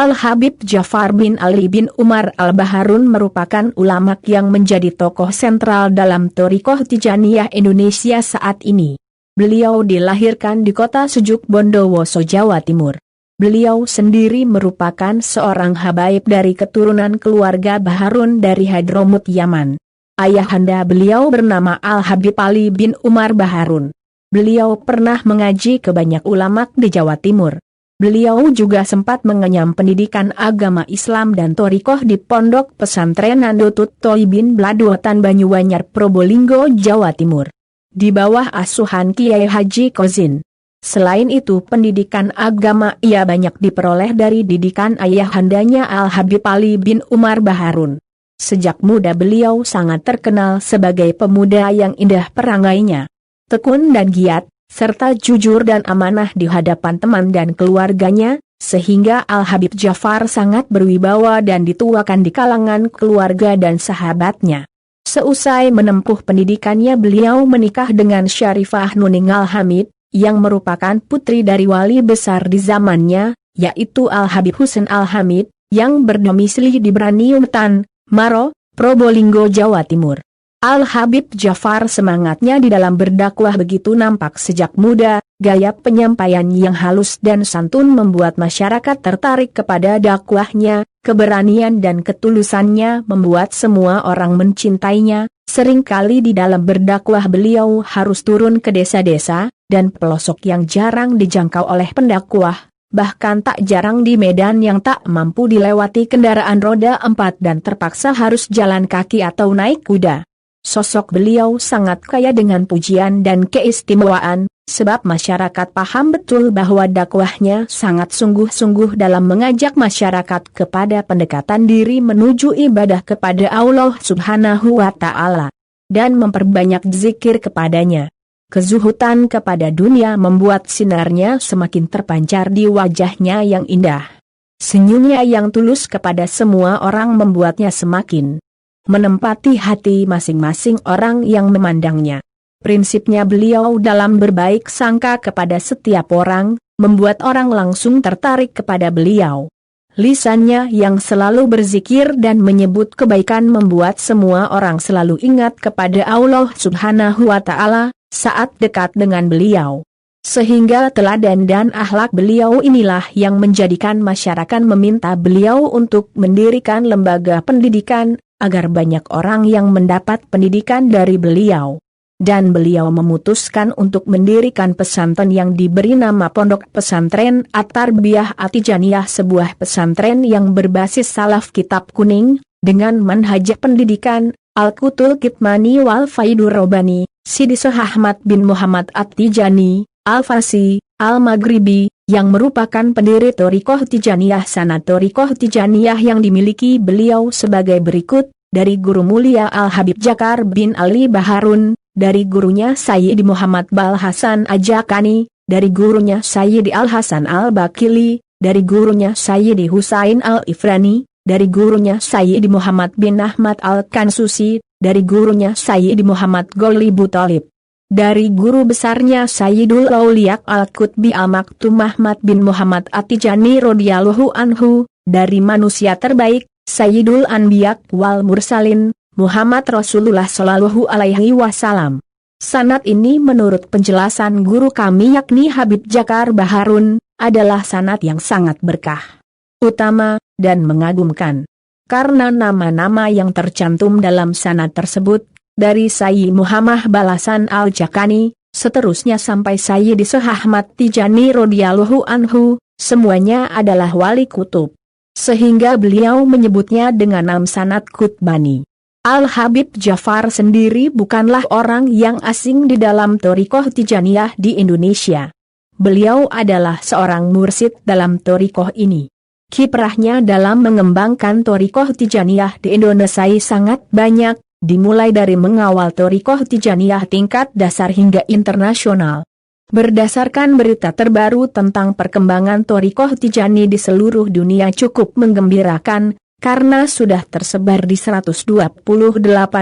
Al-Habib Ja'far bin Ali bin Umar Al-Baharun merupakan ulama yang menjadi tokoh sentral dalam Thariqah Tijaniyah Indonesia saat ini. Beliau dilahirkan di kota Sejuk Bondowoso, Jawa Timur. Beliau sendiri merupakan seorang habaib dari keturunan keluarga Baharun dari Hadramut, Yaman. Ayahanda beliau bernama Al-Habib Ali bin Umar Baharun. Beliau pernah mengaji ke banyak ulama di Jawa Timur. Beliau juga sempat mengenyam pendidikan agama Islam dan Thariqah di Pondok Pesantren Nandotut Tholibin Bladotan Banyuanyar Probolinggo, Jawa Timur, di bawah asuhan Kiai Haji Kozin. Selain itu, pendidikan agama ia banyak diperoleh dari didikan ayahandanya Al-Habib Ali bin Umar Baharun. Sejak muda beliau sangat terkenal sebagai pemuda yang indah perangainya, tekun dan giat, serta jujur dan amanah di hadapan teman dan keluarganya, sehingga Al-Habib Ja'far sangat berwibawa dan dituakan di kalangan keluarga dan sahabatnya. Seusai menempuh pendidikannya, beliau menikah dengan Syarifah Nuning Al-Hamid, yang merupakan putri dari wali besar di zamannya, yaitu Al-Habib Husain Al-Hamid, yang berdomisili di Braniuntan, Maro, Probolinggo, Jawa Timur. Al-Habib Ja'far semangatnya di dalam berdakwah begitu nampak sejak muda, gaya penyampaian yang halus dan santun membuat masyarakat tertarik kepada dakwahnya, keberanian dan ketulusannya membuat semua orang mencintainya. Seringkali di dalam berdakwah beliau harus turun ke desa-desa dan pelosok yang jarang dijangkau oleh pendakwah, bahkan tak jarang di medan yang tak mampu dilewati kendaraan roda 4 dan terpaksa harus jalan kaki atau naik kuda. Sosok beliau sangat kaya dengan pujian dan keistimewaan, sebab masyarakat paham betul bahwa dakwahnya sangat sungguh-sungguh dalam mengajak masyarakat kepada pendekatan diri menuju ibadah kepada Allah Subhanahu wa Ta'ala, dan memperbanyak zikir kepadanya. Kezuhutan kepada dunia membuat sinarnya semakin terpancar di wajahnya yang indah. Senyumnya yang tulus kepada semua orang membuatnya semakin menempati hati masing-masing orang yang memandangnya. Prinsipnya beliau dalam berbaik sangka kepada setiap orang, membuat orang langsung tertarik kepada beliau. Lisannya yang selalu berzikir dan menyebut kebaikan membuat semua orang selalu ingat kepada Allah Subhanahu wa Ta'ala saat dekat dengan beliau. Sehingga teladan dan akhlak beliau inilah yang menjadikan masyarakat meminta beliau untuk mendirikan lembaga pendidikan, agar banyak orang yang mendapat pendidikan dari beliau. Dan beliau memutuskan untuk mendirikan pesantren yang diberi nama Pondok Pesantren At-Tarbiyah At-Tijaniyah, sebuah pesantren yang berbasis salaf kitab kuning, dengan manhaj pendidikan Al-Qutul Kitmani wal Faidur Robani, Sidi Soh Ahmad bin Muhammad At-Tijani, Al-Fasi, Al-Maghribi, yang merupakan pendiri Thariqah Tijaniyah. Sanad Thariqah Tijaniyah yang dimiliki beliau sebagai berikut: dari Guru Mulia Al-Habib Ja'far bin Ali Baharun, dari gurunya Sayyidi Muhammad Bal Hasan Ajakani, dari gurunya Sayyidi Al-Hasan Al-Bakili, dari gurunya Sayyidi Husain Al-Ifrani, dari gurunya Sayyidi Muhammad bin Ahmad Al-Kansusi, dari gurunya Sayyidi Muhammad Golibu Thalib, dari guru besarnya Sayyidul Auliya Al-Qutbi Al-Maktum Ahmad bin Muhammad At-Tijani radhiyallahu anhu, dari manusia terbaik Sayyidul Anbiya wal Mursalin Muhammad Rasulullah sallallahu alaihi wasallam. Sanad ini menurut penjelasan guru kami yakni Habib Ja'far Baharun, adalah sanad yang sangat berkah, utama, dan mengagumkan. Karena nama-nama yang tercantum dalam sanad tersebut, dari Sayyid Muhammad Balasan Al-Jakani, seterusnya sampai Sayyidi Soh Ahmad Tijani radhiyallahu anhu, semuanya adalah wali kutub. Sehingga beliau menyebutnya dengan nama sanad Qutbani. Al-Habib Ja'far sendiri bukanlah orang yang asing di dalam Thariqah Tijaniyah di Indonesia. Beliau adalah seorang mursyid dalam thariqah ini. Kiprahnya dalam mengembangkan Thariqah Tijaniyah di Indonesia sangat banyak, dimulai dari mengawal Thariqah Tijaniyah tingkat dasar hingga internasional. Berdasarkan berita terbaru tentang perkembangan Thariqah Tijani di seluruh dunia cukup menggembirakan, karena sudah tersebar di 128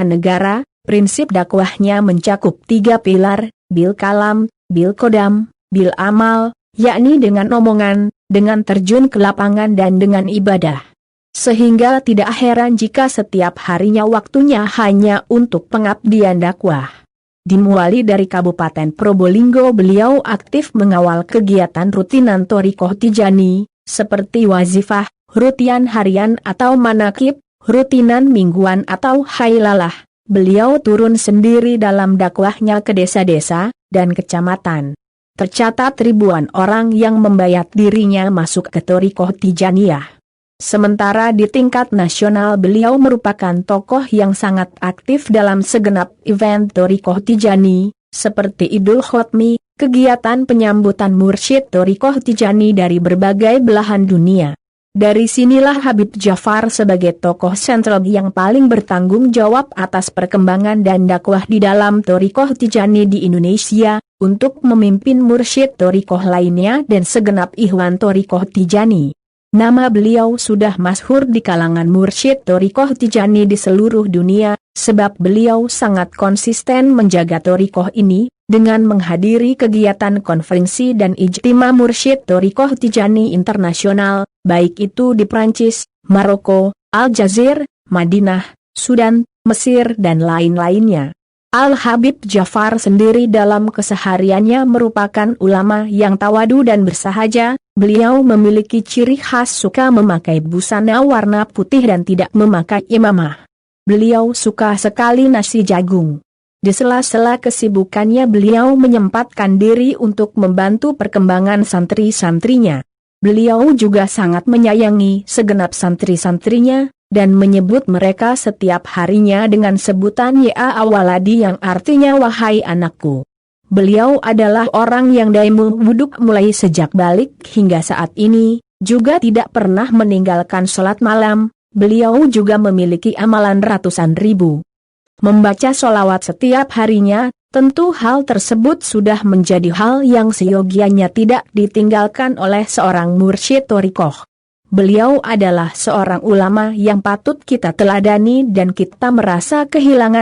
negara. Prinsip dakwahnya mencakup 3 pilar: bil kalam, bil kodam, bil amal, yakni dengan omongan, dengan terjun ke lapangan dan dengan ibadah. Sehingga tidak heran jika setiap harinya waktunya hanya untuk pengabdian dakwah. Dimulai dari Kabupaten Probolinggo, beliau aktif mengawal kegiatan rutinan Thariqah Tijani, seperti wazifah, rutian harian atau manakib, rutinan mingguan atau hailalah. Beliau turun sendiri dalam dakwahnya ke desa-desa dan kecamatan. Tercatat ribuan orang yang membayat dirinya masuk ke Thariqah Tijaniyah. Sementara di tingkat nasional beliau merupakan tokoh yang sangat aktif dalam segenap event Thariqah Tijani, seperti Idul Khotmi, kegiatan penyambutan mursyid Thariqah Tijani dari berbagai belahan dunia. Dari sinilah Habib Jafar sebagai tokoh sentral yang paling bertanggung jawab atas perkembangan dan dakwah di dalam Thariqah Tijani di Indonesia, untuk memimpin mursyid Thariqah lainnya dan segenap ikhwan Thariqah Tijani. Nama beliau sudah masyhur di kalangan mursyid Thariqah Tijani di seluruh dunia, sebab beliau sangat konsisten menjaga thariqah ini, dengan menghadiri kegiatan konferensi dan ijtima mursyid Thariqah Tijani internasional, baik itu di Prancis, Maroko, Aljazair, Madinah, Sudan, Mesir dan lain-lainnya. Al-Habib Jafar sendiri dalam kesehariannya merupakan ulama yang tawadu dan bersahaja. Beliau memiliki ciri khas suka memakai busana warna putih dan tidak memakai imamah. Beliau suka sekali nasi jagung. Di sela-sela kesibukannya beliau menyempatkan diri untuk membantu perkembangan santri-santrinya. Beliau juga sangat menyayangi segenap santri-santrinya, dan menyebut mereka setiap harinya dengan sebutan Ya Awaladi yang artinya wahai anakku. Beliau adalah orang yang daimul wuduk mulai sejak balik hingga saat ini, juga tidak pernah meninggalkan sholat malam. Beliau juga memiliki amalan ratusan ribu. Membaca sholawat setiap harinya, tentu hal tersebut sudah menjadi hal yang seyogianya tidak ditinggalkan oleh seorang mursyid thariqah. Beliau adalah seorang ulama yang patut kita teladani dan kita merasa kehilangan